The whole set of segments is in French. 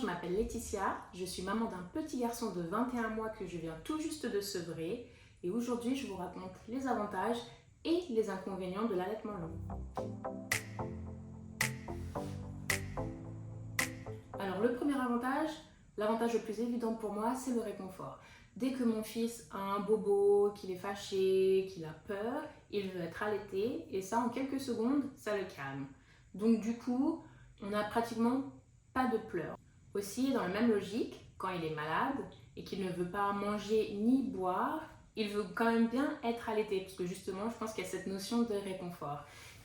je m'appelle Laetitia, je suis maman d'un petit garçon de 21 mois que je viens tout juste de sevrer et aujourd'hui je vous raconte les avantages et les inconvénients de l'allaitement long. Alors le premier avantage, l'avantage le plus évident pour moi, c'est le réconfort. Dès que mon fils a un bobo, qu'il est fâché, qu'il a peur, il veut être allaité et ça en quelques secondes, ça le calme. Donc du coup, on n'a pratiquement pas de pleurs. Aussi, dans la même logique, quand il est malade et qu'il ne veut pas manger ni boire, il veut quand même bien être allaité parce que justement, je pense qu'il y a cette notion de réconfort.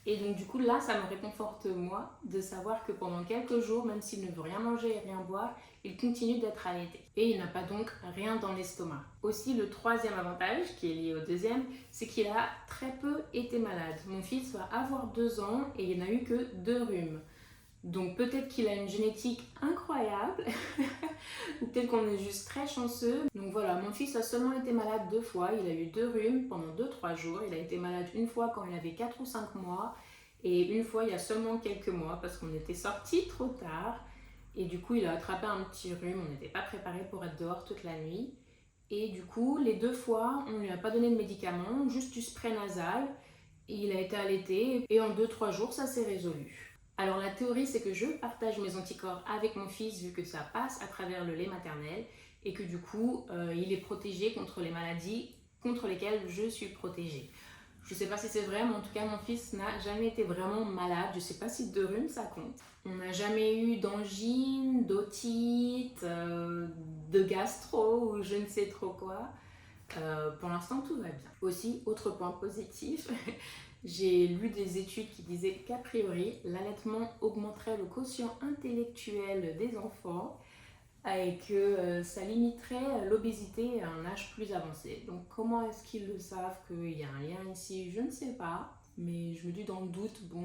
Et donc du coup là, ça me réconforte moi de savoir que pendant quelques jours, même s'il ne veut rien manger et rien boire, il continue d'être allaité. Et il n'a pas donc rien dans l'estomac. Aussi le troisième avantage, qui est lié au deuxième, c'est qu'il a très peu été malade. Mon fils va avoir 2 ans et il n'a eu que 2 rhumes. Donc peut-être qu'il a une génétique incroyable, ou peut-être qu'on est juste très chanceux. Donc voilà, mon fils a seulement été malade 2 fois, il a eu 2 rhumes pendant 2-3 jours. Il a été malade une fois quand il avait 4 ou 5 mois, et une fois il y a seulement quelques mois parce qu'on était sortis trop tard. Et du coup il a attrapé un petit rhume, on n'était pas préparé pour être dehors toute la nuit. Et du coup les 2 fois on ne lui a pas donné de médicaments, juste du spray nasal. Et il a été allaité et en 2-3 jours ça s'est résolu. Alors la théorie c'est que je partage mes anticorps avec mon fils vu que ça passe à travers le lait maternel et que du coup il est protégé contre les maladies contre lesquelles je suis protégée. Je ne sais pas si c'est vrai mais en tout cas mon fils n'a jamais été vraiment malade. Je ne sais pas si de rhume ça compte. On n'a jamais eu d'angine, d'otite, de gastro ou je ne sais trop quoi. Pour l'instant tout va bien. Aussi, autre point positif, j'ai lu des études qui disaient qu'a priori l'allaitement augmenterait le quotient intellectuel des enfants et que ça limiterait l'obésité à un âge plus avancé. Donc comment est-ce qu'ils le savent qu'il y a un lien ici? Je ne sais pas, mais je me dis dans le doute, bon,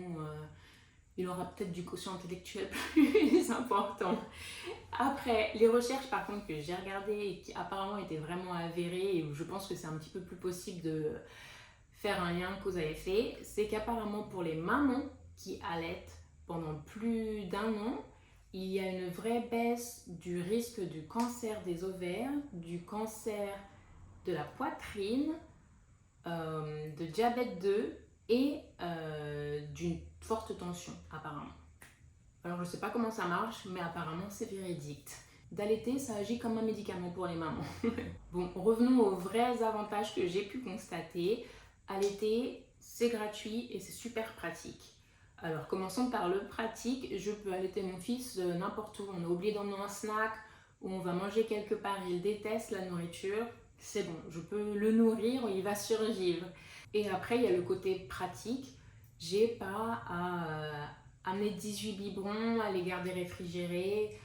il aura peut-être du quotient intellectuel plus important. Après, les recherches par contre que j'ai regardées et qui apparemment étaient vraiment avérées et où je pense que c'est un petit peu plus possible de faire un lien cause à effet, c'est qu'apparemment pour les mamans qui allaitent pendant plus d'1 an, il y a une vraie baisse du risque du cancer des ovaires, du cancer de la poitrine, de diabète 2 et d'une forte tension apparemment. Alors je ne sais pas comment ça marche, mais apparemment c'est véridique. D'allaiter, ça agit comme un médicament pour les mamans. Bon, revenons aux vrais avantages que j'ai pu constater. Allaiter, c'est gratuit et c'est super pratique. Alors commençons par le pratique. Je peux allaiter mon fils n'importe où. On a oublié d'emmener un snack ou on va manger quelque part. Il déteste la nourriture. C'est bon, je peux le nourrir, il va survivre. Et après, il y a le côté pratique. J'ai pas à amener 18 biberons, à les garder réfrigérés,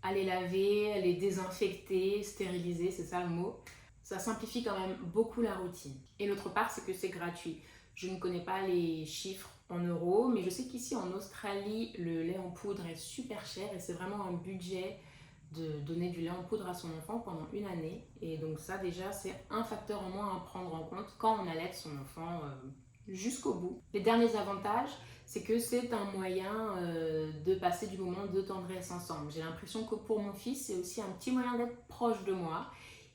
à les laver, à les désinfecter, stériliser, c'est ça le mot. Ça simplifie quand même beaucoup la routine. Et l'autre part, c'est que c'est gratuit. Je ne connais pas les chiffres en euros, mais je sais qu'ici en Australie, le lait en poudre est super cher et c'est vraiment un budget de donner du lait en poudre à son enfant pendant 1 année. Et donc ça déjà, c'est un facteur en moins à prendre en compte quand on allaite son enfant jusqu'au bout. Les derniers avantages, c'est que c'est un moyen de passer du moment de tendresse ensemble. J'ai l'impression que pour mon fils, c'est aussi un petit moyen d'être proche de moi.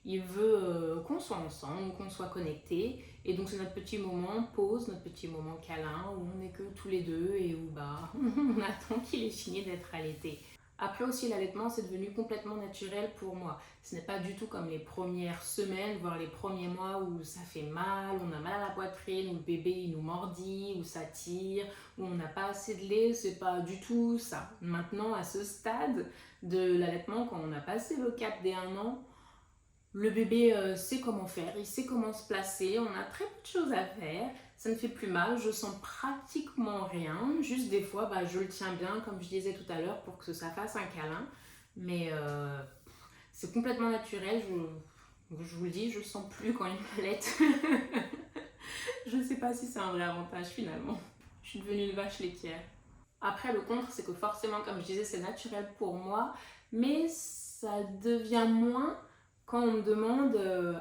Il veut qu'on soit ensemble, qu'on soit connectés. Et donc c'est notre petit moment pause, notre petit moment câlin où on n'est que tous les deux et où on attend qu'il ait fini d'être allaité. Après aussi l'allaitement c'est devenu complètement naturel pour moi. Ce n'est pas du tout comme les premières semaines, voire les premiers mois où ça fait mal, on a mal à la poitrine, où le bébé il nous mordit, où ça tire, où on n'a pas assez de lait, c'est pas du tout ça. Maintenant à ce stade de l'allaitement, quand on a passé le cap des 1 an, le bébé sait comment faire, il sait comment se placer, on a très peu de choses à faire, ça ne fait plus mal, je sens pratiquement rien, juste des fois je le tiens bien comme je disais tout à l'heure pour que ça fasse un câlin, mais c'est complètement naturel, je vous le dis, je le sens plus quand il m'allaite. Je ne sais pas si c'est un vrai avantage finalement, je suis devenue une vache laitière. Après le contre c'est que forcément comme je disais c'est naturel pour moi, mais ça devient moins quand on me demande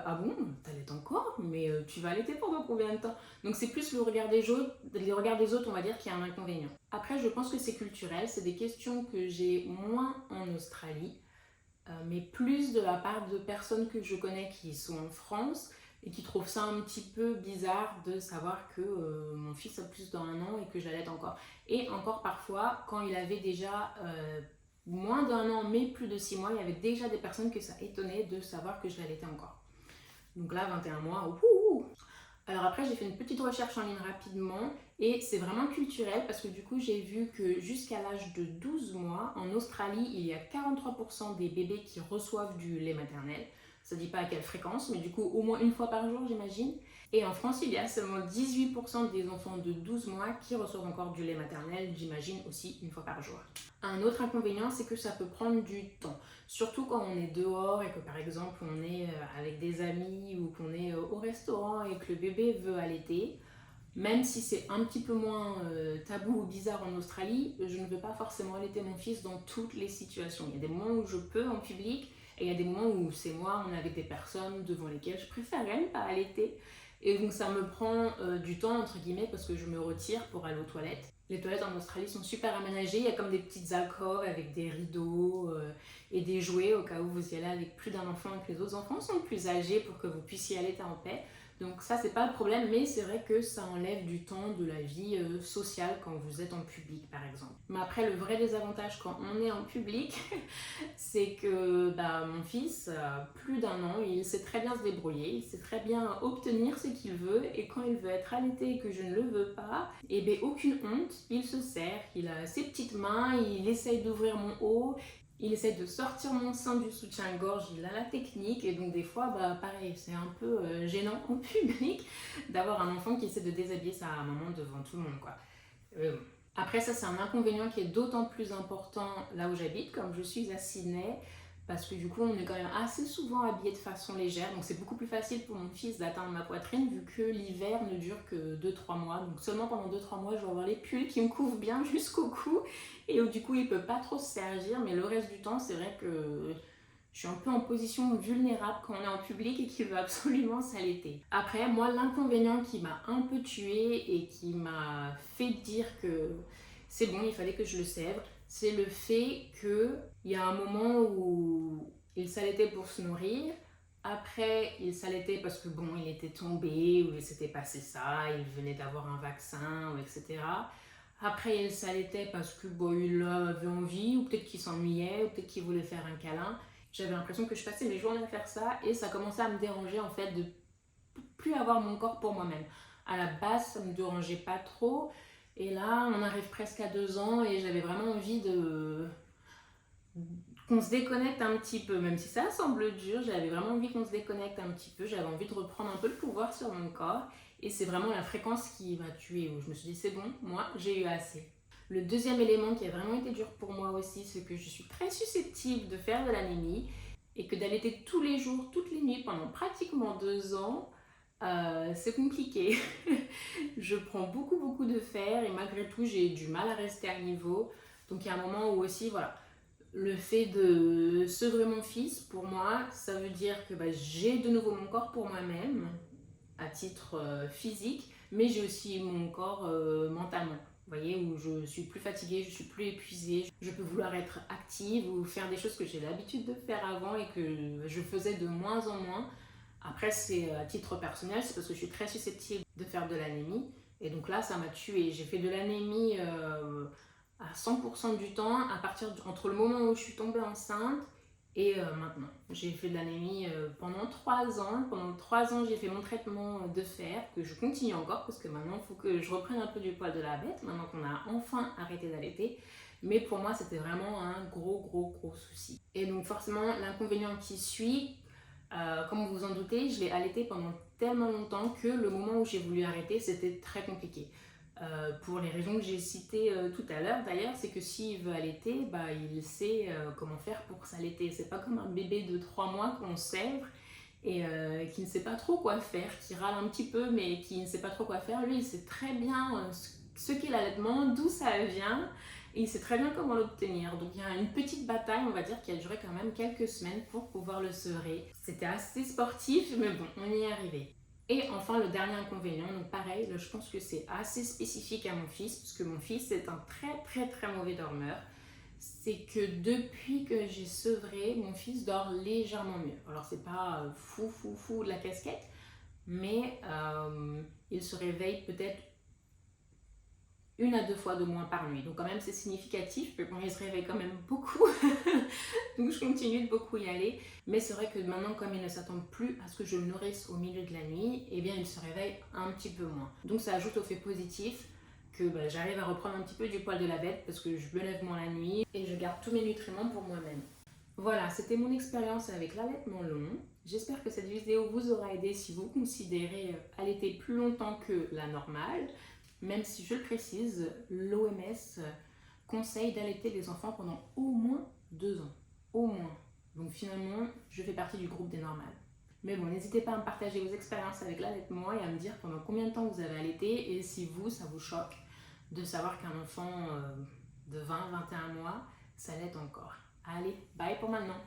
ah bon, t'allaites encore? Mais tu vas allaiter pendant combien de temps? Donc c'est plus le regard des autres, on va dire, qui a un inconvénient. Après, je pense que c'est culturel, c'est des questions que j'ai moins en Australie, mais plus de la part de personnes que je connais qui sont en France et qui trouvent ça un petit peu bizarre de savoir que mon fils a plus d'1 an et que j'allaite encore. Et encore parfois, quand il avait déjà moins d'1 an, mais plus de 6 mois, il y avait déjà des personnes que ça étonnait de savoir que je l'allaitais encore. Donc là, 21 mois, ouh. Alors après, j'ai fait une petite recherche en ligne rapidement et c'est vraiment culturel parce que du coup, j'ai vu que jusqu'à l'âge de 12 mois, en Australie, il y a 43% des bébés qui reçoivent du lait maternel. Ça ne dit pas à quelle fréquence, mais du coup, au moins une fois par jour, j'imagine. Et en France, il y a seulement 18% des enfants de 12 mois qui reçoivent encore du lait maternel, j'imagine aussi une fois par jour. Un autre inconvénient, c'est que ça peut prendre du temps. Surtout quand on est dehors et que par exemple on est avec des amis ou qu'on est au restaurant et que le bébé veut allaiter. Même si c'est un petit peu moins tabou ou bizarre en Australie, je ne veux pas forcément allaiter mon fils dans toutes les situations. Il y a des moments où je peux en public et il y a des moments où c'est moi, on est avec des personnes devant lesquelles je préférerais ne pas allaiter. Et donc ça me prend du temps entre guillemets parce que je me retire pour aller aux toilettes. Les toilettes en Australie sont super aménagées, il y a comme des petites alcôves avec des rideaux et des jouets au cas où vous y allez avec plus d'un enfant et que les autres enfants sont plus âgés pour que vous puissiez allaiter en paix. Donc ça, c'est pas le problème, mais c'est vrai que ça enlève du temps de la vie sociale quand vous êtes en public, par exemple. Mais après, le vrai désavantage quand on est en public, c'est que mon fils a plus d'1 an, il sait très bien se débrouiller, il sait très bien obtenir ce qu'il veut, et quand il veut être allaité et que je ne le veux pas, et bien aucune honte, il se sert, il a ses petites mains, il essaye d'ouvrir mon haut, il essaie de sortir mon sein du soutien-gorge, il a la technique et donc des fois, pareil, c'est un peu gênant en public d'avoir un enfant qui essaie de déshabiller sa maman devant tout le monde, quoi. Après ça, c'est un inconvénient qui est d'autant plus important là où j'habite, comme je suis à Sydney, parce que du coup, on est quand même assez souvent habillé de façon légère, donc c'est beaucoup plus facile pour mon fils d'atteindre ma poitrine vu que l'hiver ne dure que 2-3 mois, donc seulement pendant 2-3 mois, je vais avoir les pulls qui me couvrent bien jusqu'au cou et où du coup, il peut pas trop se sergir, mais le reste du temps, c'est vrai que je suis un peu en position vulnérable quand on est en public et qu'il veut absolument s'allaiter. Après, moi, l'inconvénient qui m'a un peu tuée et qui m'a fait dire que c'est bon, il fallait que je le sèvre, c'est le fait qu'il y a un moment où il s'allaitait pour se nourrir, après il s'allaitait parce que bon, il était tombé ou il s'était passé ça, il venait d'avoir un vaccin, etc. Après il s'allaitait parce que bon, il avait envie, ou peut-être qu'il s'ennuyait, ou peut-être qu'il voulait faire un câlin. J'avais l'impression que je passais mes journées à faire ça et ça commençait à me déranger en fait de plus avoir mon corps pour moi-même. À la base, ça me dérangeait pas trop. Et là, on arrive presque à 2 ans et j'avais vraiment envie qu'on se déconnecte un petit peu, même si ça semble dur, j'avais vraiment envie qu'on se déconnecte un petit peu, j'avais envie de reprendre un peu le pouvoir sur mon corps et c'est vraiment la fréquence qui m'a tuée, où je me suis dit c'est bon, moi j'ai eu assez. Le deuxième élément qui a vraiment été dur pour moi aussi, c'est que je suis très susceptible de faire de l'anémie et que d'allaiter tous les jours, toutes les nuits pendant pratiquement 2 ans, c'est compliqué. Je prends beaucoup de fer et malgré tout j'ai du mal à rester à niveau. Donc il y a un moment où aussi, voilà, le fait de sevrer mon fils, pour moi, ça veut dire que j'ai de nouveau mon corps pour moi-même, à titre physique, mais j'ai aussi mon corps mentalement. Vous voyez, où je suis plus fatiguée, je suis plus épuisée, je peux vouloir être active ou faire des choses que j'ai l'habitude de faire avant et que je faisais de moins en moins. Après, c'est à titre personnel, c'est parce que je suis très susceptible de faire de l'anémie. Et donc là, ça m'a tuée. J'ai fait de l'anémie à 100% du temps entre le moment où je suis tombée enceinte et maintenant. J'ai fait de l'anémie pendant 3 ans. Pendant 3 ans, j'ai fait mon traitement de fer, que je continue encore, parce que maintenant, il faut que je reprenne un peu du poil de la bête, maintenant qu'on a enfin arrêté d'allaiter. Mais pour moi, c'était vraiment un gros souci. Et donc forcément, l'inconvénient qui suit, comme vous vous en doutez, je l'ai allaité pendant tellement longtemps que le moment où j'ai voulu arrêter, c'était très compliqué. Pour les raisons que j'ai citées tout à l'heure d'ailleurs, c'est que s'il veut allaiter, il sait comment faire pour s'allaiter. C'est pas comme un bébé de 3 mois qu'on sèvre et qui ne sait pas trop quoi faire, qui râle un petit peu mais qui ne sait pas trop quoi faire. Lui, il sait très bien ce qu'est l'allaitement, d'où ça vient et il sait très bien comment l'obtenir. Donc il y a une petite bataille, on va dire, qui a duré quand même quelques semaines pour pouvoir le sevrer. C'était assez sportif, mais bon, on y est arrivé. Et enfin, le dernier inconvénient, donc pareil, là, je pense que c'est assez spécifique à mon fils, parce que mon fils est un très mauvais dormeur. C'est que depuis que j'ai sevré, mon fils dort légèrement mieux. Alors c'est pas fou de la casquette, mais il se réveille peut-être 1 à 2 fois de moins par nuit. Donc quand même c'est significatif, mais bon, il se réveille quand même beaucoup. Donc je continue de beaucoup y aller. Mais c'est vrai que maintenant, comme il ne s'attend plus à ce que je le nourrisse au milieu de la nuit, eh bien il se réveille un petit peu moins. Donc ça ajoute au fait positif que j'arrive à reprendre un petit peu du poil de la bête parce que je me lève moins la nuit et je garde tous mes nutriments pour moi-même. Voilà, c'était mon expérience avec l'allaitement long. J'espère que cette vidéo vous aura aidé si vous considérez allaiter plus longtemps que la normale. Même si, je le précise, l'OMS conseille d'allaiter les enfants pendant au moins 2 ans. Au moins. Donc finalement, je fais partie du groupe des normales. Mais bon, n'hésitez pas à me partager vos expériences avec l'allaitement et à me dire pendant combien de temps vous avez allaité et si vous, ça vous choque de savoir qu'un enfant de 20-21 mois s'allaite encore. Allez, bye pour maintenant.